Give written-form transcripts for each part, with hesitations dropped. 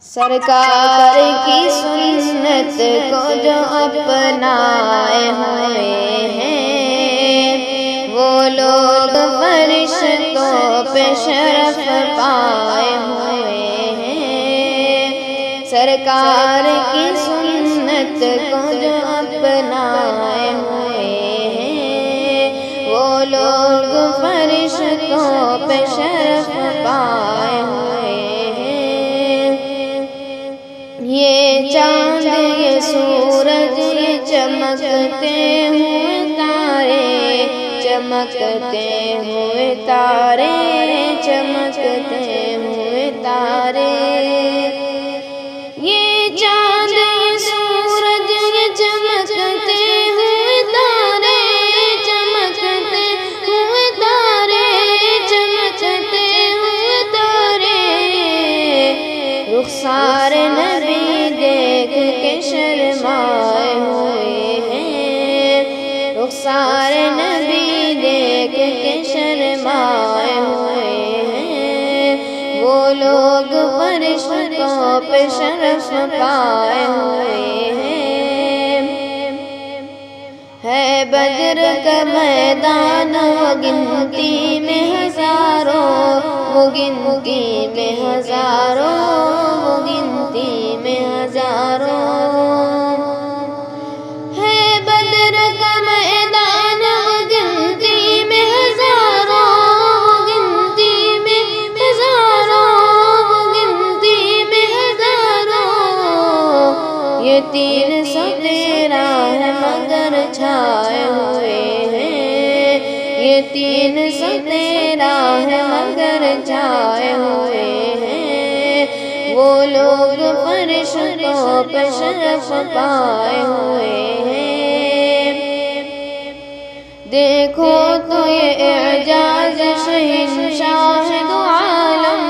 سرکار کی سنت کو جو اپنائے ہوئے ہیں وہ لوگ فرشتوں پہ شرف پائے ہوئے ہیں۔ سرکار کی سنت کو جو اپنائے ہوئے ہیں وہ لوگ فرشتوں پہ شرف پائے ہوئے ہیں۔ یہ چاند یہ سورج یہ چمکتے ہوئے تارے، چمکتے ہوئے تارے، چمکتے ہوئے تارے۔ یہ چاند یہ سورج یہ چمکتے ہوئے تارے، چمکتے ہوئے تارے، چمکتے ہوئے تارے۔ رخسار نبی دیکھ کے شرمائے ہوئے ہیں، رخسار نبی دیکھ کے شرمائے ہوئے ہیں۔ وہ لوگ فرشتوں پہ شرف پائے ہوئے ہیں۔ ہے بدر کا میدان وہ گنتی میں ہزاروں، وہ گنتی میں ہزاروں، وہ گنتی میں ہزاروں۔ ہے بدر کا میدان وہ گنتی میں ہزاروں، وہ گنتی میں ہزاروں، وہ گنتی میں ہزاروں۔ یہ 313 ہے مگر چھائے ہوئے ہیں، یہ 313 ہے مگر چھائے ہوئے ہیں۔ وہ لوگ فرشتوں پہ شرف پائے ہوئے ہیں۔ دیکھو تو یہ اعجاز شہنشاہ دو عالم،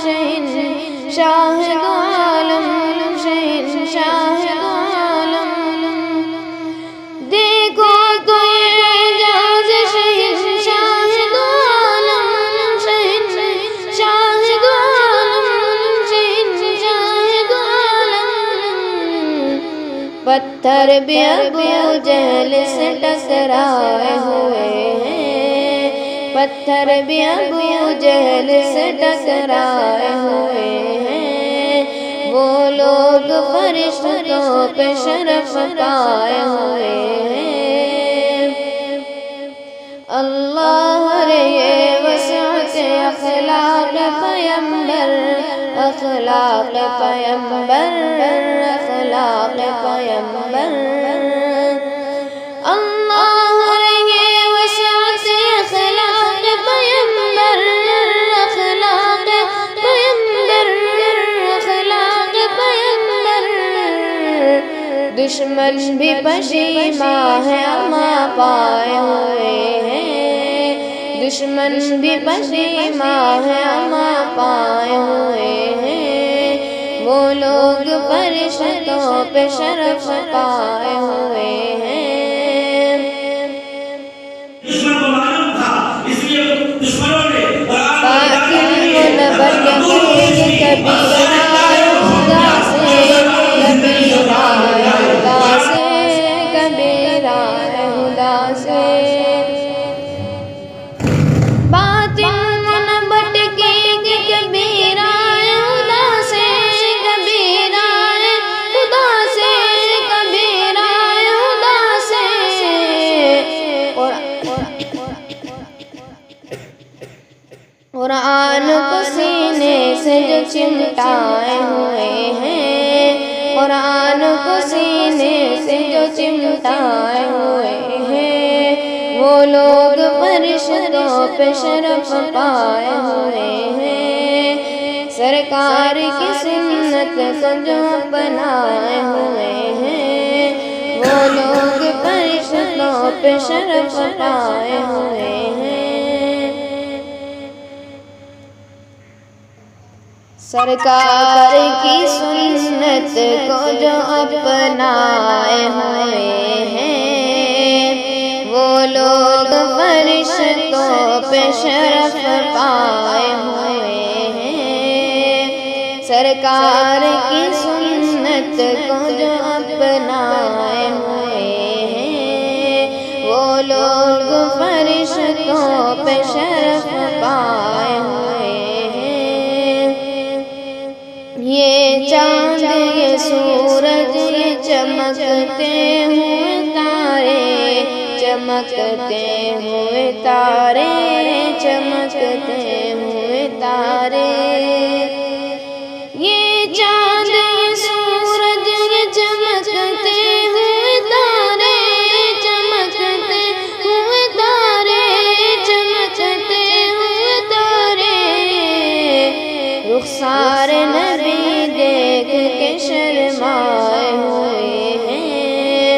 شہنشاہ دو عالم، شہنشاہ دو عالم۔ دیکھو تو یہ اعجاز شہنشاہ دو عالم، شہنشاہ دو عالم، شہنشاہ دو عالم۔ پتھر بھی ابو جہل سے ٹکرائے ہوئے ہیں، پتھر بھی ابو جہل سے ٹکرائے ہوئے ہیں۔ وہ لوگ فرشتوں پہ شرف پائے ہوئے ہیں۔ اللہ رے یہ وسعت اخلاق پیمبر، اخلاق پیمبر، اخلاق پیمبر۔ اللہ رے یہ وسعت اخلاق پیمبر، اخلاق پیمبر، اخلاق پیمبر۔ دشمن بھی پشیماں ہے اما پائے ہوئے ہیں، دشمن بھی پشیماں ہے اما پائے ہوئے ہیں۔ وہ لوگ فرشتوں پہ شرف پائے ہوئے ہیں۔ دشمن کو معلوم تھا اس لیے دشمنوں نے باطل منبر کے کبھی خدا سے، کبھی خدا سے، کبھی خدا سے۔ باطل منبر کے کبھی خدا سے، کبھی خدا سے، کبھی خدا سے۔ قرآن کو سینے سے جو چمٹائے ہوئے ہیں، قرآن کو سینے سے جو چمٹائے ہوئے ہیں۔ وہ لوگ فرشتوں پہ شرف پائے ہوئے ہیں۔ سرکار کی سنت کو جو اپنائے ہوئے ہیں وہ لوگ فرشتوں پہ شرف پائے ہوئے ہیں۔ سرکار کی سنت کو جو اپنائے ہوئے ہیں وہ لوگ فرشتوں پہ شرف پائے ہوئے ہیں۔ سرکار کی سنت کو جو اپنائے ہوئے ہیں وہ لوگ فرشتوں پہ شرف پائے ہوئے ہیں۔ یہ چاند یہ سورج یہ چمکتے ہوئے تارے چمکتے ہوئے تارے چمکتے ہوئے تارے، یہ چاند یہ سورج یہ چمکتے ہوئے تارے چمکتے ہوئے تارے چمکتے ہوئے تارے، رخسار نبی دیکھ کے شرمائے ہوئے ہیں،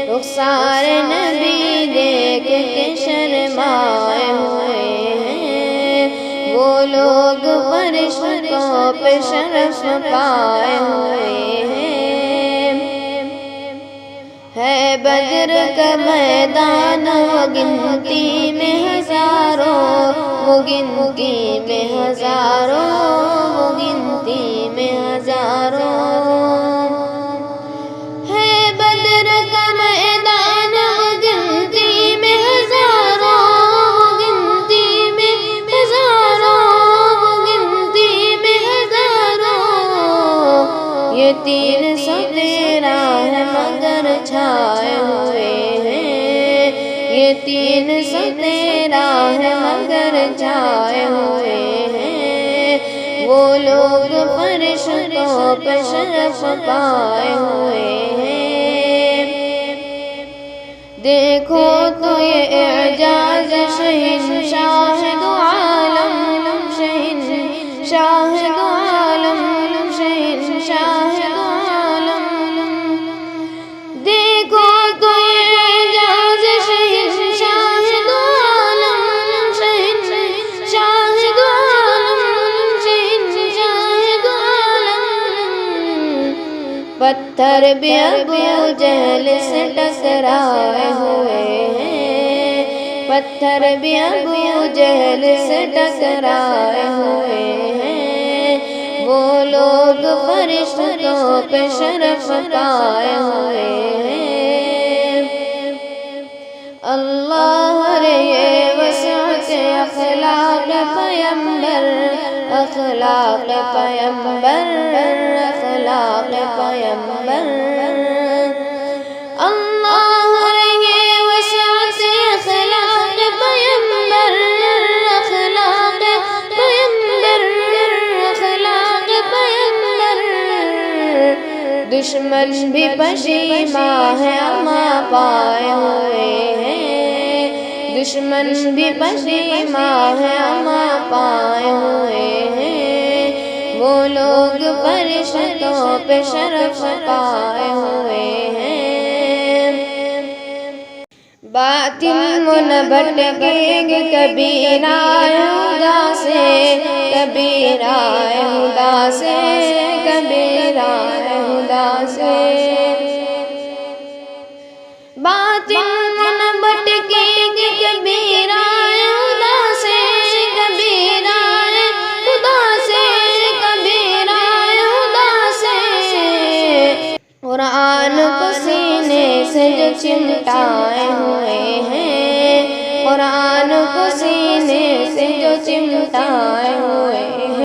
رخسار نبی دیکھ کے شرمائے ہوئے ہیں، وہ لوگ فرشتوں پہ شرف پائے ہوئے ہیں۔ ہے بدر کا میدان وہ گنتی میں ہزاروں، وہ گنتی میں ہزاروں، وہ گنتی میں ہزاروں، ہے بدر کا میدان وہ گنتی میں ہزاروں، وہ گنتی میں ہزاروں، وہ گنتی میں ہزاروں، یہ 313 ہے مگر چھائے ہوئے ہیں، یہ 313 ہے مگر چھائے ہوئے ہیں، وہ لوگ فرشتوں پہ شرف پائے ہوئے ہیں۔ دیکھو تو یہ اعجاز شہنشاہ دو عالم، شہنشاہ دو عالم، شہنشاہ دو عالم، دیکھو تو یہ اعجاز شہنشاہ دو عالم، شہنشاہ دو عالم، شہنشاہ دو عالم، پتھر بھی ابو جہل سے ٹکرائے ہوئے ہیں، پتھر بھی ابو جہل سے ٹکرائے ہوئے ہیں، وہ لوگ فرشتوں پہ شرف پائے ہوئے ہیں۔ اللہ رے یہ وسعت اخلاق پیمبر، اخلاق پیمبر، اخلاق پیمبر، اللہ رے یہ وسعت اخلاق پیمبر، اخلاق پیمبر، اخلاق پیمبر، دشمن بھی پشیماں ہے اما پائے ہوئے ہیں، دشمن بھی پشیماں ہے اما پائے ہوئے ہیں، وہ لوگ فرشتوں پہ شرف پائے ہوئے ہیں۔ باطل من بھٹکیں گے کبھی راہ خدا سے، کبھی راہ خدا سے، کبھی راہ خدا سے، باطل من بھٹکیں گے کبھی راہ خدا سے، کبھی راہ خدا سے، کبھی راہ خدا سے، قرآن کو سینے سے جو چمٹائے ہوئے ہیں، قرآن کو سینے سے جو چمٹائے ہوئے